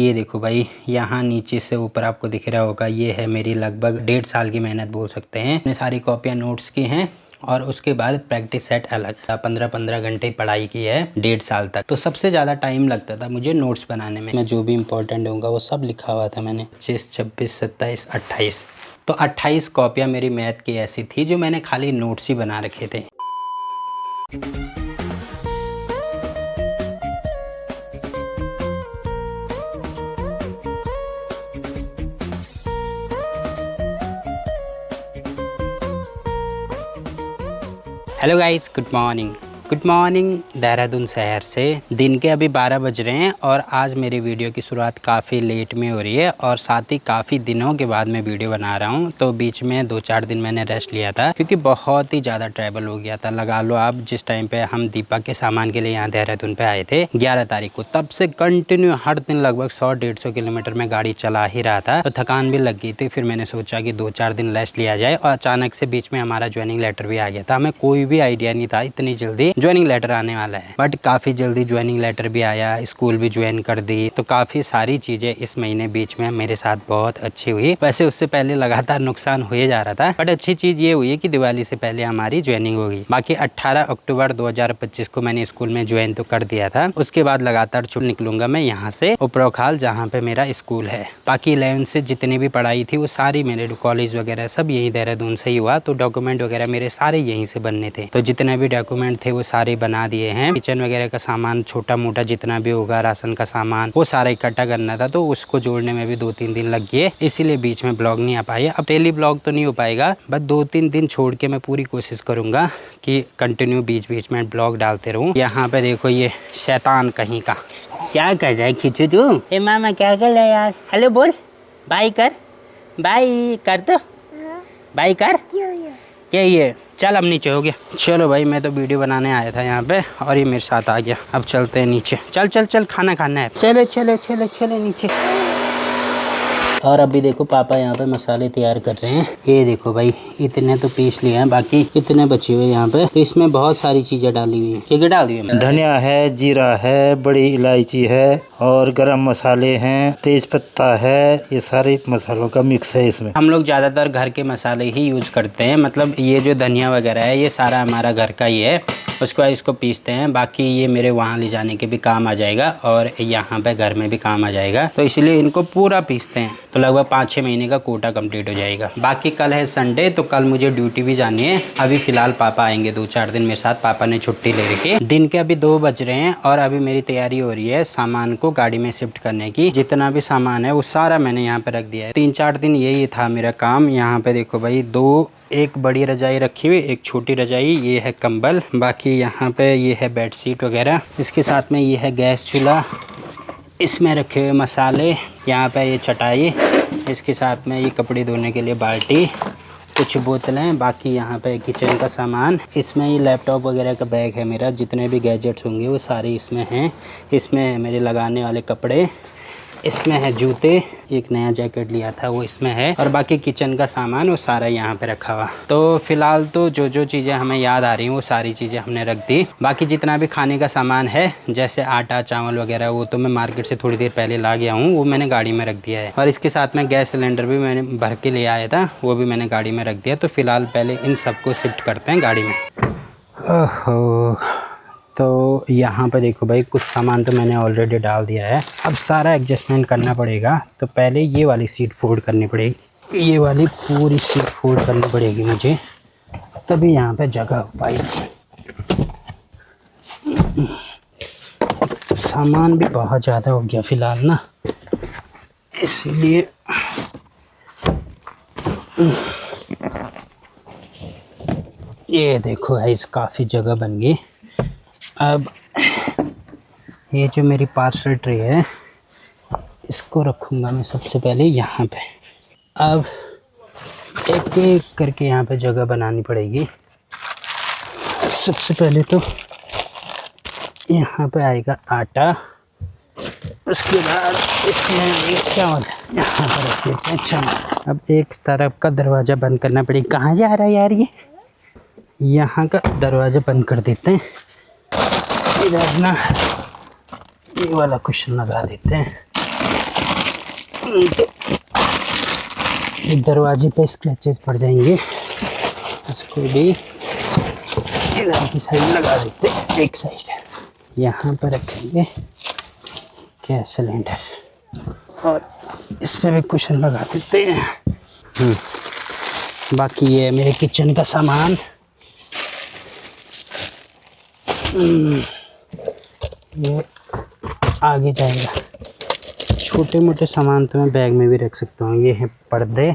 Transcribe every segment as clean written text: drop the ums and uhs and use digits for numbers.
ये देखो भाई, यहाँ नीचे से ऊपर आपको दिख रहा होगा, ये है मेरी लगभग 1.5 साल की मेहनत बोल सकते हैं। मैंने सारी कॉपियाँ नोट्स की हैं और उसके बाद प्रैक्टिस सेट अलग 15-15 घंटे पढ़ाई की है 1.5 साल तक। तो सबसे ज़्यादा टाइम लगता था मुझे नोट्स बनाने में। मैं जो भी इंपॉर्टेंट होगा वो सब लिखा हुआ था मैंने। 25, 26, 27, 28, तो 28 कॉपियाँ मेरी मैथ की ऐसी थी जो मैंने खाली नोट्स ही बना रखे थे। Hello guys, good morning Dehradun शहर से। दिन के अभी 12 बज रहे हैं और आज मेरी वीडियो की शुरुआत काफ़ी लेट में हो रही है और साथ ही काफ़ी दिनों के बाद मैं वीडियो बना रहा हूं। तो बीच में 2-4 दिन मैंने रेस्ट लिया था क्योंकि बहुत ही ज़्यादा ट्रैवल हो गया था। लगा लो आप, जिस टाइम पे हम दीपक के सामान के लिए यहाँ देहरादून पे आए थे 11 तारीख को, तब से कंटिन्यू हर दिन लगभग 100-150 किलोमीटर में गाड़ी चला ही रहा था। तो थकान भी लग गई थी। फिर मैंने सोचा कि 2-4 दिन रेस्ट लिया जाए और अचानक से बीच में हमारा ज्वाइनिंग लेटर भी आ गया था। हमें कोई भी आइडिया नहीं था इतनी जल्दी ज्वाइनिंग लेटर आने वाला है, बट काफ़ी जल्दी ज्वाइनिंग लेटर भी आया, स्कूल भी ज्वाइन कर दी। तो काफ़ी सारी चीज़ें इस महीने बीच में मेरे साथ बहुत अच्छी हुई। वैसे उससे पहले लगातार नुकसान हुए जा रहा था, बट अच्छी चीज़ ये हुई कि दिवाली से पहले हमारी ज्वाइनिंग हो गई। बाकी 18 अक्टूबर 2025 को मैंने स्कूल में ज्वाइन तो कर दिया था। उसके बाद लगातार छुट्टी निकलूंगा मैं यहाँ से उपरोखाल, जहाँ पे मेरा स्कूल है। बाकी 11th से जितनी भी पढ़ाई थी वो सारी मेरे कॉलेज वगैरह सब यही देहरादून से ही हुआ। तो डॉक्यूमेंट वगैरह मेरे सारे यहीं से बनने थे। तो जितने भी डॉक्यूमेंट थे वो सारे बना दिए हैं। किचन वगैरह का सामान छोटा मोटा जितना भी होगा, राशन का सामान, वो सारा इकट्ठा करना था। तो उसको जोड़ने में भी 2-3 दिन लग गए, इसीलिए बीच में ब्लॉग नहीं आ पाया। अब डेली ब्लॉग तो नहीं हो पाएगा, बस 2-3 दिन छोड़ के मैं पूरी कोशिश करूंगा कि कंटिन्यू बीच बीच में ब्लॉग डालते रहूं। यहाँ पे देखो ये शैतान कहीं का क्या कर रहा है खिचू तू। ए मामा क्या कर रहा है यार। हेलो बोल, बाय कर, बाय कर दो, बाय कर। क्या ये, चल अब नीचे हो गया। चलो भाई, मैं तो वीडियो बनाने आया था यहाँ पे और ये मेरे साथ आ गया। अब चलते हैं नीचे। चल चल चल, खाना खाना है। चलो चलो चलो चलो नीचे। और अभी देखो पापा यहाँ पे मसाले तैयार कर रहे हैं। ये देखो भाई, इतने तो पीस लिए हैं, बाकी इतने बचे हुए यहाँ पे। तो इसमें बहुत सारी चीजें डाली हुई हैं। क्या डाली हुई है? धनिया है, जीरा है, बड़ी इलायची है और गरम मसाले हैं, तेज पत्ता है। ये सारे मसालों का मिक्स है इसमें। हम लोग ज्यादातर घर के मसाले ही यूज करते हैं। मतलब ये जो धनिया वगैरह है ये सारा हमारा घर का ही है। उसके बाद इसको पीसते हैं। बाकी ये मेरे वहाँ ले जाने के भी काम आ जाएगा और यहाँ पे घर में भी काम आ जाएगा। तो इसलिए इनको पूरा पीसते हैं। तो लगभग 5-6 महीने का कोटा कंप्लीट हो जाएगा। बाकी कल है संडे, तो कल मुझे ड्यूटी भी जानी है। अभी फिलहाल पापा आएंगे 2-4 दिन मेरे साथ। पापा ने छुट्टी ले रखी है। दिन के अभी 2 बज रहे हैं और अभी मेरी तैयारी हो रही है सामान को गाड़ी में शिफ्ट करने की। जितना भी सामान है वो सारा मैंने यहाँ पे रख दिया है। 3-4 दिन यही था मेरा काम। यहाँ पे देखो भाई, एक बड़ी रजाई रखी हुई, एक छोटी रजाई, ये है कंबल। बाकी यहाँ पे ये है बेडशीट वगैरह। इसके साथ में ये है गैस चूल्हा, इसमें रखे हुए मसाले। यहाँ पे ये चटाई, इसके साथ में ये कपड़े धोने के लिए बाल्टी, कुछ बोतलें। बाकी यहाँ पे किचन का सामान। इसमें ये लैपटॉप वगैरह का बैग है मेरा। जितने भी गैजेट्स होंगे वो सारे इसमें हैं। इसमें मेरे लगाने वाले कपड़े, इसमें है जूते, एक नया जैकेट लिया था वो इसमें है, और बाकी किचन का सामान वो सारा यहाँ पे रखा हुआ। तो फिलहाल तो जो जो चीज़ें हमें याद आ रही हैं वो सारी चीज़ें हमने रख दी। बाकी जितना भी खाने का सामान है, जैसे आटा चावल वगैरह, वो तो मैं मार्केट से थोड़ी देर पहले ला गया हूँ, वो मैंने गाड़ी में रख दिया है। और इसके साथ में गैस सिलेंडर भी मैंने भर के ले आया था, वो भी मैंने गाड़ी में रख दिया। तो फिलहाल पहले इन सबको शिफ्ट करते हैं गाड़ी में। ओहो, तो यहाँ पे देखो भाई, कुछ सामान तो मैंने ऑलरेडी डाल दिया है। अब सारा एडजस्टमेंट करना पड़ेगा। तो पहले ये वाली सीट फोल्ड करनी पड़ेगी, ये वाली पूरी सीट फोल्ड करनी पड़ेगी मुझे, तभी यहाँ पे जगह हो पाएगी। तो सामान भी बहुत ज़्यादा हो गया फ़िलहाल ना, इसलिए ये देखो गाइस, काफ़ी जगह बन गई। अब ये जो मेरी पार्सल ट्रे है, इसको रखूँगा मैं सबसे पहले यहाँ पे। अब एक एक करके यहाँ पे जगह बनानी पड़ेगी। सबसे पहले तो यहाँ पे आएगा आटा, उसके बाद इसमें चावल यहाँ पर रख देते हैं। अच्छा, अब एक तरफ का दरवाज़ा बंद करना पड़ेगा। कहाँ जा रहा है यार ये? यहाँ का दरवाज़ा बंद कर देते हैं। इधर ना ये वाला कुशन लगा देते हैं। तो दरवाजे पे स्क्रैचेस पड़ जाएंगे, इसको भी इधर की साइड लगा देते हैं। एक साइड यहाँ पर रखेंगे गैस सिलेंडर और इस पे भी कुशन लगा देते हैं। बाकी ये है मेरे किचन का सामान। ये आगे जाएगा। छोटे मोटे सामान तो मैं बैग में भी रख सकता हूँ। ये है पर्दे।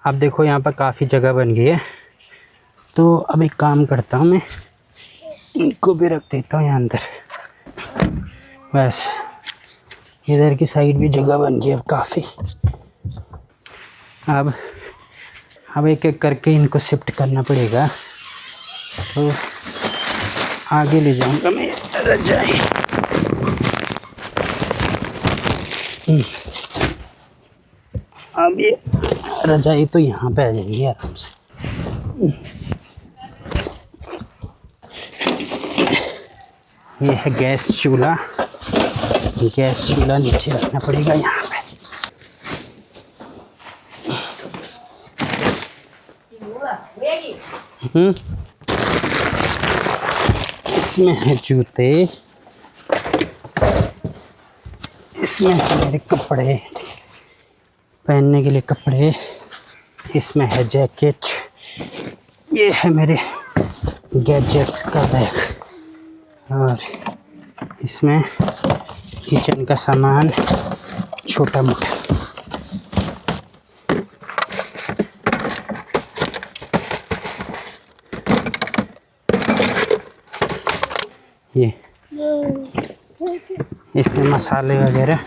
अब देखो यहाँ पर काफ़ी जगह बन गई है, तो अब एक काम करता हूँ, मैं इनको भी रख देता हूँ यहाँ अंदर। बस इधर की साइड भी जगह बन गई अब काफ़ी। अब एक एक करके इनको शिफ्ट करना पड़ेगा, तो आगे ले जाऊँगा मैं रजाई। अब ये रजाई तो यहाँ पे आ जाएंगी आराम से। ये है गैस चूल्हा। गैस चूल्हा नीचे रखना पड़ेगा यहाँ पे। इसमें है जूते, इसमें है मेरे कपड़े, पहनने के लिए कपड़े, इसमें है जैकेट, ये है मेरे गैजेट्स का बैग और इसमें किचन का सामान छोटा मोटा। ये इसमें मसाले वगैरह।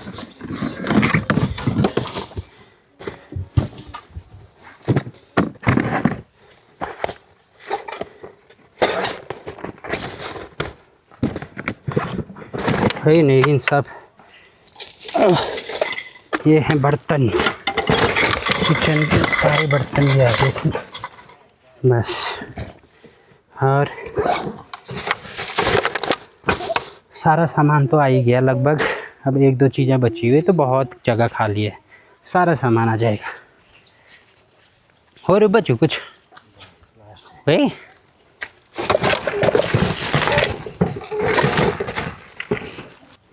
है नहीं इन सब। ये हैं बर्तन, किचन के सारे बर्तन भी आ गए इसमें बस। और सारा सामान तो आ ही गया लगभग। अब एक दो चीज़ें बची हुई, तो बहुत जगह खाली है, सारा सामान आ जाएगा। और बचू कुछ भाई?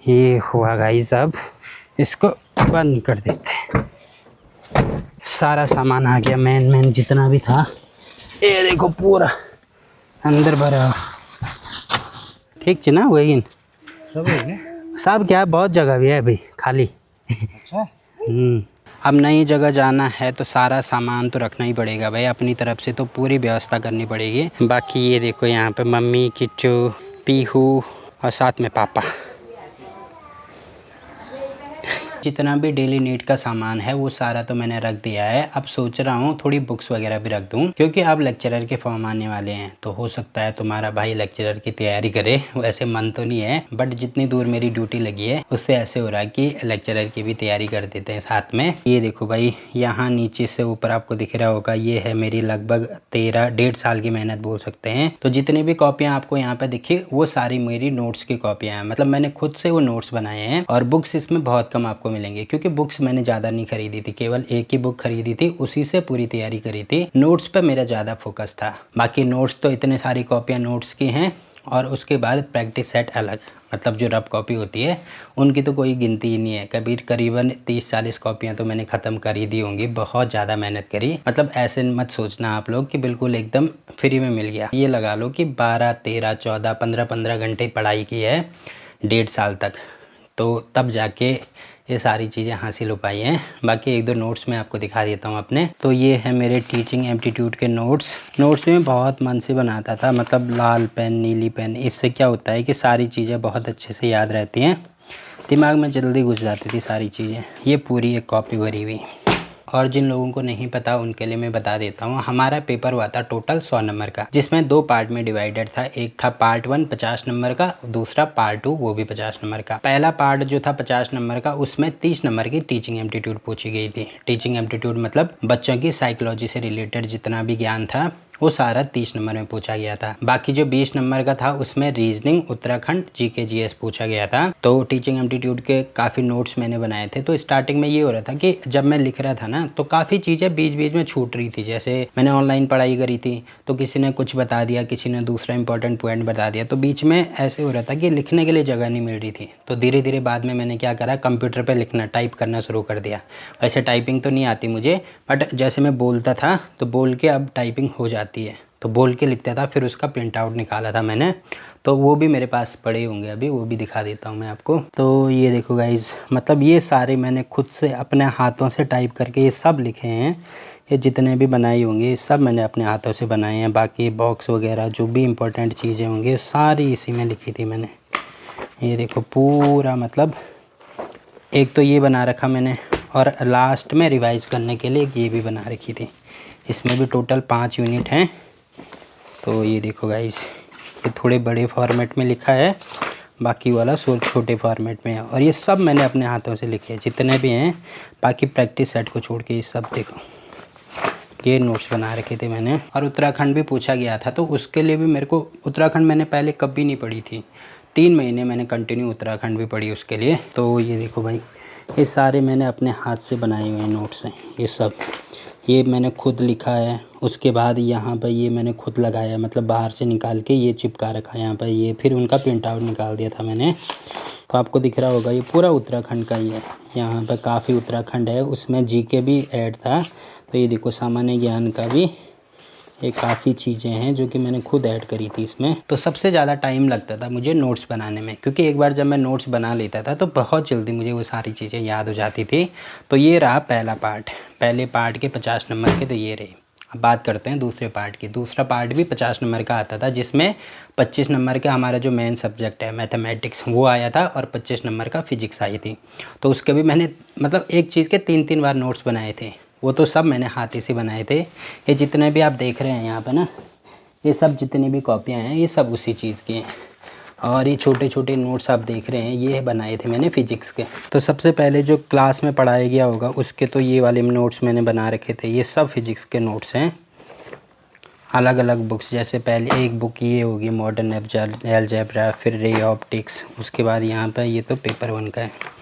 ये हुआ गाइस, अब इसको बंद कर देते हैं। सारा सामान आ गया, मेन जितना भी था। ये देखो पूरा अंदर भरा। ठीक है ना? वही सब क्या, बहुत जगह भी है भाई खाली। अच्छा। अब नई जगह जाना है तो सारा सामान तो रखना ही पड़ेगा भाई, अपनी तरफ से तो पूरी व्यवस्था करनी पड़ेगी। बाकी ये देखो यहाँ पे मम्मी, किच्चू, पीहू और साथ में पापा। जितना भी डेली नीड का सामान है वो सारा तो मैंने रख दिया है। अब सोच रहा हूँ थोड़ी बुक्स वगैरह भी रख दूँ, क्योंकि अब लेक्चरर के फॉर्म आने वाले हैं, तो हो सकता है तुम्हारा भाई लेक्चरर की तैयारी करे। वैसे मन तो नहीं है, बट जितनी दूर मेरी ड्यूटी लगी है उससे ऐसे हो रहा है कि लेक्चरर की भी तैयारी कर देते हैं साथ में। ये देखो भाई, यहाँ नीचे से ऊपर आपको दिख रहा होगा, ये है मेरी लगभग 1.5 साल की मेहनत बोल सकते हैं। तो जितनी भी कॉपियाँ आपको यहाँ पे दिखी वो सारी मेरी नोट्स की कॉपियाँ हैं, मतलब मैंने खुद से वो नोट्स बनाए हैं। और बुक्स इसमें बहुत कम आपको मिलेंगे, क्योंकि बुक्स मैंने ज़्यादा नहीं खरीदी थी, केवल एक ही बुक खरीदी थी, उसी से पूरी तैयारी करी थी। नोट्स पे मेरा ज़्यादा फोकस था। बाकी नोट्स तो इतने सारी कॉपियाँ नोट्स की हैं, और उसके बाद प्रैक्टिस सेट अलग, मतलब जो रफ कॉपी होती है उनकी तो कोई गिनती ही नहीं है। कभी करीबन 30-40 कॉपियाँ तो मैंने ख़त्म कर ही दी होंगी। बहुत ज़्यादा मेहनत करी, मतलब ऐसे मत सोचना आप लोग कि बिल्कुल एकदम फ्री में मिल गया। ये लगा लो कि 12, 13, 14, 15 घंटे पढ़ाई की है 1.5 साल तक, तो तब जाके ये सारी चीज़ें हासिल हो पाई हैं। बाकी एक दो नोट्स मैं आपको दिखा देता हूँ अपने। तो ये है मेरे टीचिंग एप्टीट्यूड के नोट्स में बहुत मन से बनाता था, मतलब लाल पेन, नीली पेन। इससे क्या होता है कि सारी चीज़ें बहुत अच्छे से याद रहती हैं, दिमाग में जल्दी घुस जाती थी सारी चीज़ें। ये पूरी एक कॉपी भरी हुई। और जिन लोगों को नहीं पता उनके लिए मैं बता देता हूँ, हमारा पेपर हुआ था टोटल 100 नंबर का, जिसमें 2 पार्ट में डिवाइडेड था। एक था पार्ट 1 50 नंबर का, दूसरा पार्ट 2 वो भी 50 नंबर का। पहला पार्ट जो था 50 नंबर का, उसमें 30 नंबर की टीचिंग एप्टीट्यूड पूछी गई थी। टीचिंग एप्टीट्यूड मतलब बच्चों की साइकोलॉजी से रिलेटेड जितना भी ज्ञान था वो सारा 30 नंबर में पूछा गया था। बाकी जो 20 नंबर का था उसमें रीजनिंग, उत्तराखंड, जीके जीएस पूछा गया था। तो टीचिंग एप्टीट्यूड के काफ़ी नोट्स मैंने बनाए थे। तो स्टार्टिंग में ये हो रहा था कि जब मैं लिख रहा था ना तो काफ़ी चीज़ें बीच बीच में छूट रही थी। जैसे मैंने ऑनलाइन पढ़ाई करी थी तो किसी ने कुछ बता दिया, किसी ने दूसरा इंपॉर्टेंट पॉइंट बता दिया, तो बीच में ऐसे हो रहा था कि लिखने के लिए जगह नहीं मिल रही थी। तो धीरे धीरे बाद में मैंने क्या करा, कंप्यूटर पर लिखना, टाइप करना शुरू कर दिया। वैसे टाइपिंग तो नहीं आती मुझे, बट जैसे मैं बोलता था तो बोल के अब टाइपिंग हो जाती है, तो बोल के लिखता था। फिर उसका प्रिंट आउट निकाला था मैंने, तो वो भी मेरे पास पड़े होंगे अभी, वो भी दिखा देता हूँ मैं आपको। तो ये देखो गाइज़, मतलब ये सारे मैंने खुद से अपने हाथों से टाइप करके ये सब लिखे हैं। ये जितने भी बनाए होंगे ये सब मैंने अपने हाथों से बनाए हैं। बाकी बॉक्स वगैरह जो भी इम्पोर्टेंट चीज़ें होंगी सारी इसी में लिखी थी मैंने। ये देखो पूरा, मतलब एक तो ये बना रखा मैंने, और लास्ट में रिवाइज़ करने के लिए एक ये भी बना रखी थी। इसमें भी टोटल 5 यूनिट हैं। तो ये देखो गाइस, ये थोड़े बड़े फॉर्मेट में लिखा है, बाकी वाला छोटे फॉर्मेट में है। और ये सब मैंने अपने हाथों से लिखे हैं जितने भी हैं, बाकी प्रैक्टिस सेट को छोड़ के ये सब देखो, ये नोट्स बना रखे थे मैंने। और उत्तराखंड भी पूछा गया था, तो उसके लिए भी मेरे को, उत्तराखंड मैंने पहले कभी नहीं पढ़ी थी, 3 महीने मैंने कंटिन्यू उत्तराखंड भी पढ़ी उसके लिए। तो ये देखो भाई, ये सारे मैंने अपने हाथ से बनाए हुए नोट्स हैं। ये सब ये मैंने खुद लिखा है। उसके बाद यहाँ पर ये मैंने खुद लगाया, मतलब बाहर से निकाल के ये चिपका रखा है यहाँ पर ये, फिर उनका प्रिंट आउट निकाल दिया था मैंने। तो आपको दिख रहा होगा ये पूरा उत्तराखंड का ही है। यहाँ पर काफ़ी उत्तराखंड है, उसमें जीके भी ऐड था। तो ये देखो सामान्य ज्ञान का भी, ये काफ़ी चीज़ें हैं जो कि मैंने खुद ऐड करी थी इसमें। तो सबसे ज़्यादा टाइम लगता था मुझे नोट्स बनाने में, क्योंकि एक बार जब मैं नोट्स बना लेता था तो बहुत जल्दी मुझे वो सारी चीज़ें याद हो जाती थी। तो ये रहा पहला पार्ट, पहले पार्ट के 50 नंबर के तो ये रहे। अब बात करते हैं दूसरे पार्ट की। दूसरा पार्ट भी 50 नंबर का आता था, जिसमें 25 नंबर का हमारा जो मेन सब्जेक्ट है मैथमेटिक्स वो आया था, और 25 नंबर का फिजिक्स आई थी। तो उसके भी मैंने, मतलब एक चीज़ के 3-3 बार नोट्स बनाए थे। वो तो सब मैंने हाथ ही से बनाए थे। ये जितने भी आप देख रहे हैं यहाँ पे ना, ये सब जितनी भी कॉपियाँ हैं ये सब उसी चीज़ की हैं। और ये छोटे छोटे नोट्स आप देख रहे हैं ये बनाए थे मैंने फिजिक्स के। तो सबसे पहले जो क्लास में पढ़ाया गया होगा उसके तो ये वाले नोट्स मैंने बना रखे थे। ये सब फिजिक्स के नोट्स हैं, अलग अलग बुक्स। जैसे पहले एक बुक ये होगी मॉडर्न अलजेब्रा, फिर रे ऑप्टिक्स। उसके बाद यहाँ पर ये तो पेपर 1 का है।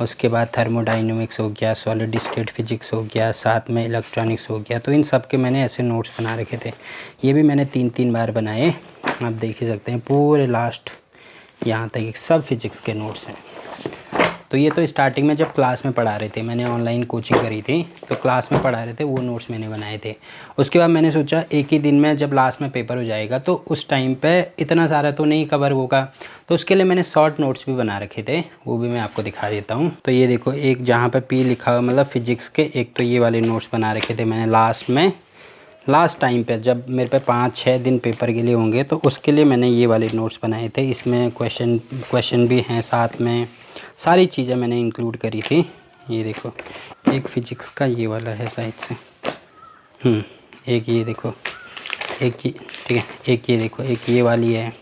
उसके बाद थर्मोडाइनमिक्स हो गया, सॉलिड स्टेट फिजिक्स हो गया, साथ में इलेक्ट्रॉनिक्स हो गया। तो इन सब के मैंने ऐसे नोट्स बना रखे थे। ये भी मैंने 3-3 बार बनाए, आप देख ही सकते हैं पूरे लास्ट यहाँ तक सब फिजिक्स के नोट्स हैं। तो ये तो स्टार्टिंग में जब क्लास में पढ़ा रहे थे, मैंने ऑनलाइन कोचिंग करी थी तो क्लास में पढ़ा रहे थे, वो नोट्स मैंने बनाए थे। उसके बाद मैंने सोचा एक ही दिन में जब लास्ट में पेपर हो जाएगा तो उस टाइम पे इतना सारा तो नहीं कवर होगा, तो उसके लिए मैंने शॉर्ट नोट्स भी बना रखे थे, वो भी मैं आपको दिखा देता हूँ। तो ये देखो, एक जहाँ पर पी लिखा हुआ मतलब फिजिक्स के, एक तो ये वाले नोट्स बना रखे थे मैंने लास्ट टाइम पे जब मेरे पे 5-6 दिन पेपर के लिए होंगे, तो उसके लिए मैंने ये वाले नोट्स बनाए थे। इसमें क्वेश्चन भी हैं, साथ में सारी चीज़ें मैंने इंक्लूड करी थी। ये देखो, एक फ़िज़िक्स का ये वाला है साइड से, एक ये देखो, एक ये, ठीक है, एक ये देखो, एक ये वाली है।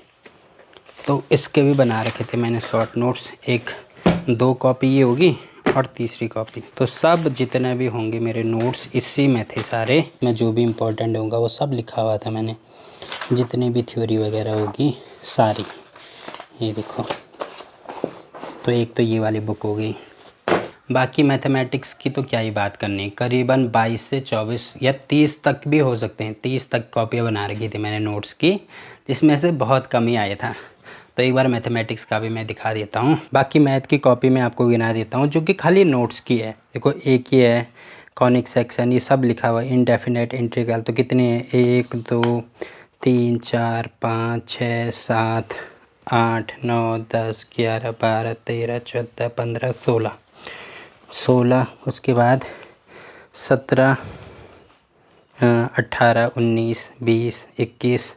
तो इसके भी बना रखे थे मैंने शॉर्ट नोट्स। 1-2 कॉपी ये होगी और तीसरी कॉपी। तो सब जितने भी होंगे मेरे नोट्स इसी में थे सारे, में जो भी इम्पोर्टेंट होगा वो सब लिखा हुआ था मैंने, जितनी भी थ्योरी वगैरह होगी सारी। ये देखो, तो एक तो ये वाली बुक हो गई। बाकी मैथमेटिक्स की तो क्या ही बात करनी, करीबन 22 से 24 या 30 तक भी हो सकते हैं, 30 तक कॉपियाँ बना रखी थी मैंने नोट्स की, जिसमें से बहुत कम ही आया था। तो एक बार मैथमेटिक्स का भी मैं दिखा देता हूँ। बाकी मैथ की कॉपी मैं आपको गिना देता हूँ जो कि खाली नोट्स की है। देखो, एक ये है कॉनिक सेक्शन, ये सब लिखा हुआ है। इनडेफिनेट इंटीग्रल तो कितने हैं, 1 2 3 4 5 6 7 8 9 10 11 12 13 14 15 16। उसके बाद 17 18 19 20 21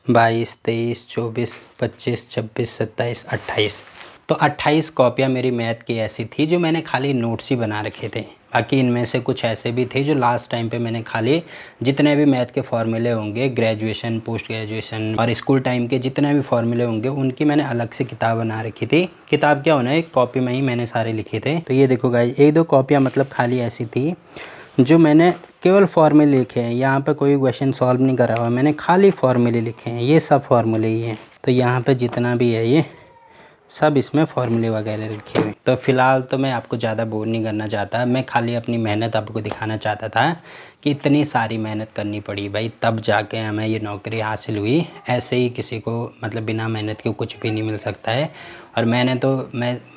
22 23 24 25 26 27 28। तो 28 कॉपियाँ मेरी मैथ की ऐसी थी जो मैंने खाली नोट्स ही बना रखे थे। बाकी इनमें से कुछ ऐसे भी थे जो लास्ट टाइम पे मैंने खाली जितने भी मैथ के फॉर्मूले होंगे, ग्रेजुएशन, पोस्ट ग्रेजुएशन और स्कूल टाइम के जितने भी फॉर्मूले होंगे, उनकी मैंने अलग से किताब बना रखी थी। किताब क्या होना है, एक कॉपी में ही मैंने सारे लिखे थे। तो ये देखो गाइस, 1-2 कॉपियाँ मतलब खाली ऐसी थी जो मैंने केवल फॉर्मूले लिखे हैं, यहाँ पे कोई क्वेश्चन सॉल्व नहीं करा हुआ, मैंने खाली फॉर्मूले लिखे हैं, ये सब फॉर्मूले ही हैं। तो यहाँ पे जितना भी है ये सब इसमें फॉर्मूले वगैरह लिखे हुए। तो फ़िलहाल तो मैं आपको ज़्यादा बोर नहीं करना चाहता, मैं खाली अपनी मेहनत आपको दिखाना चाहता था कि इतनी सारी मेहनत करनी पड़ी भाई, तब जाके हमें ये नौकरी हासिल हुई। ऐसे ही किसी को मतलब बिना मेहनत के कुछ भी नहीं मिल सकता है। और मैं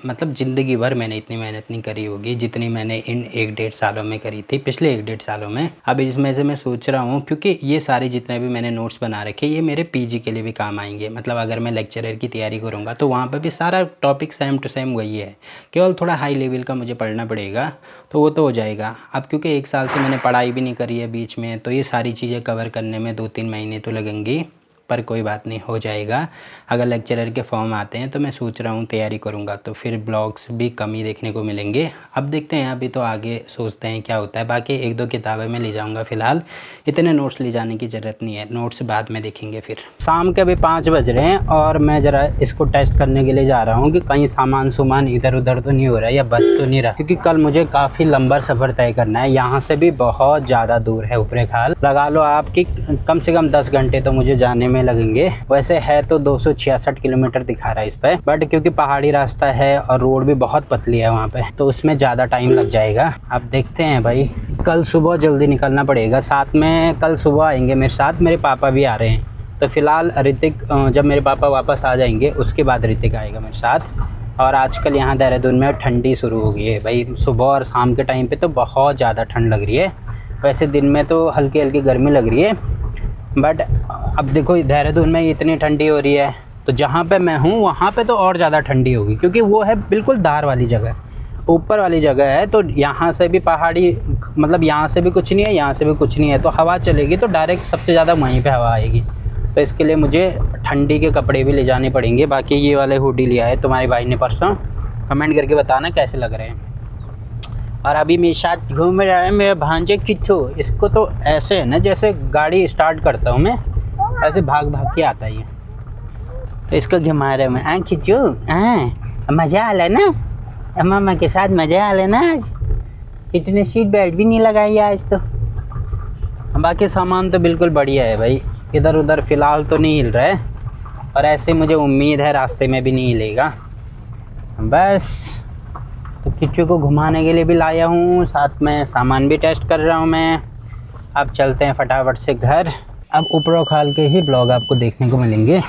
मतलब ज़िंदगी भर मैंने इतनी मेहनत नहीं करी होगी जितनी मैंने इन 1-1.5 सालों में करी थी, पिछले 1-1.5 सालों में। अब इसमें से मैं सोच रहा हूँ, क्योंकि ये सारे जितने भी मैंने नोट्स बना रखे ये मेरे पीजी के लिए भी काम आएंगे। मतलब अगर मैं लेक्चरर की तैयारी करूँगा तो वहाँ पर भी सारा टॉपिक सेम टू सेम वही है, केवल थोड़ा हाई लेवल का मुझे पढ़ना पड़ेगा, तो वो तो हो जाएगा। अब क्योंकि 1 साल से मैंने पढ़ाई भी नहीं करी है बीच में, तो ये सारी चीज़ें कवर करने में 2-3 महीने तो लगेंगी, पर कोई बात नहीं, हो जाएगा। अगर लेक्चरर के फॉर्म आते हैं तो मैं सोच रहा हूँ तैयारी करूँगा, तो फिर ब्लॉग्स भी कम ही देखने को मिलेंगे। अब देखते हैं, अभी तो आगे सोचते हैं क्या होता है। बाकी 1-2 किताबें मैं ले जाऊँगा, फ़िलहाल इतने नोट्स ले जाने की ज़रूरत नहीं है, नोट्स बाद में देखेंगे। फिर शाम के अभी 5 बज रहे हैं और मैं ज़रा इसको टेस्ट करने के लिए जा रहा हूँ कि कहीं सामान इधर उधर तो नहीं हो रहा है या बच तो नहीं रहा, क्योंकि कल मुझे काफ़ी लंबा सफ़र तय करना है। यहाँ से भी बहुत ज़्यादा दूर है, ऊपरे खाल लगा लो आपकी कम से कम 10 घंटे तो मुझे जाने में लगेंगे। वैसे है तो 266 किलोमीटर दिखा रहा है इस पे, बट क्योंकि पहाड़ी रास्ता है और रोड भी बहुत पतली है वहाँ पे, तो उसमें ज़्यादा टाइम लग जाएगा। अब देखते हैं भाई, कल सुबह जल्दी निकलना पड़ेगा। साथ में कल सुबह आएंगे मेरे साथ, मेरे पापा भी आ रहे हैं। तो फ़िलहाल ऋतिक, जब मेरे पापा वापस आ जाएंगे उसके बाद ऋतिक आएगा मेरे साथ। और आजकल यहाँ देहरादून में ठंडी शुरू हो गई है भाई, सुबह और शाम के टाइम पे तो बहुत ज़्यादा ठंड लग रही है। वैसे दिन में तो हल्की हल्की गर्मी लग रही है, बट अब देखो देहरादून में इतनी ठंडी हो रही है, तो जहाँ पे मैं हूँ वहाँ पे तो और ज़्यादा ठंडी होगी, क्योंकि वो है बिल्कुल धार वाली जगह, ऊपर वाली जगह है। तो यहाँ से भी पहाड़ी, मतलब यहाँ से भी कुछ नहीं है, यहाँ से भी कुछ नहीं है, तो हवा चलेगी तो डायरेक्ट सबसे ज़्यादा वहीं पे हवा आएगी। तो इसके लिए मुझे ठंडी के कपड़े भी ले जाने पड़ेंगे। बाकी ये वाले हुडी लिया है तुम्हारे भाई ने परसों, कमेंट करके बताना कैसे लग रहे हैं। और अभी मेरे साथ घूम रहा है मेरा भांजे किच्चू। इसको तो ऐसे है ना, जैसे गाड़ी स्टार्ट करता हूँ मैं ऐसे भाग भाग के आता है, तो इसको घुमा रहा मैं। किच्चू मज़ा आ रहा ना, मामा के साथ मज़ा आ रहा ना। आज इतने सीट बेल्ट भी नहीं लगाई आज तो। बाकी सामान तो बिल्कुल बढ़िया है भाई, इधर उधर फ़िलहाल तो नहीं हिल रहा है, और ऐसे मुझे उम्मीद है रास्ते में भी नहीं हिलेगा। बस तो किच्चू को घुमाने के लिए भी लाया हूँ, साथ में सामान भी टेस्ट कर रहा हूँ मैं। अब चलते हैं फटाफट से घर। अब ऊपरों खाल के ही ब्लॉग आपको देखने को मिलेंगे।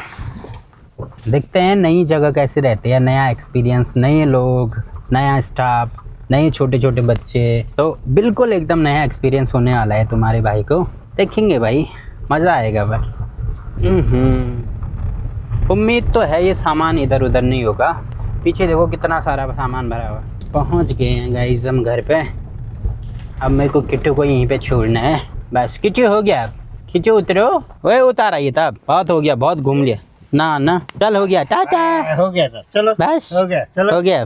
देखते हैं नई जगह कैसे रहते हैं, नया एक्सपीरियंस, नए लोग, नया स्टाफ, नए छोटे छोटे बच्चे, तो बिल्कुल एकदम नया एक्सपीरियंस होने वाला है तुम्हारे भाई को। देखेंगे भाई, मज़ा आएगा भाई। उम्मीद तो है ये सामान इधर उधर नहीं होगा। पीछे देखो कितना सारा सामान भरा हुआ। पहुंच गए हैं गाइस हम घर पे। अब मेरे को किट्टू को यहीं पे छोड़ना है। बस किट्टू हो गया, किट्टू उतरो। वही उतारा ये था, बहुत हो गया, बहुत घूम लिया ना। चल हो गया, टाटा। हो गया था, चलो बस हो गया, चलो हो गया,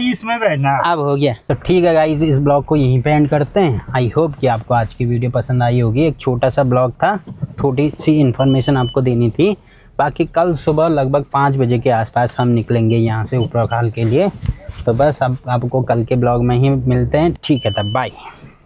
इसमें बैठना अब हो गया। तो ठीक है गाइस, इस ब्लॉग को यहीं पे एंड करते हैं। आई होप कि आपको आज की वीडियो पसंद आई होगी। एक छोटा सा ब्लॉग था, थोड़ी सी इन्फॉर्मेशन आपको देनी थी। बाकी कल सुबह लगभग 5 बजे के आसपास हम निकलेंगे यहाँ से ऊपरखाल के लिए। तो बस अब आपको कल के ब्लॉग में ही मिलते हैं। ठीक है, तब बाय।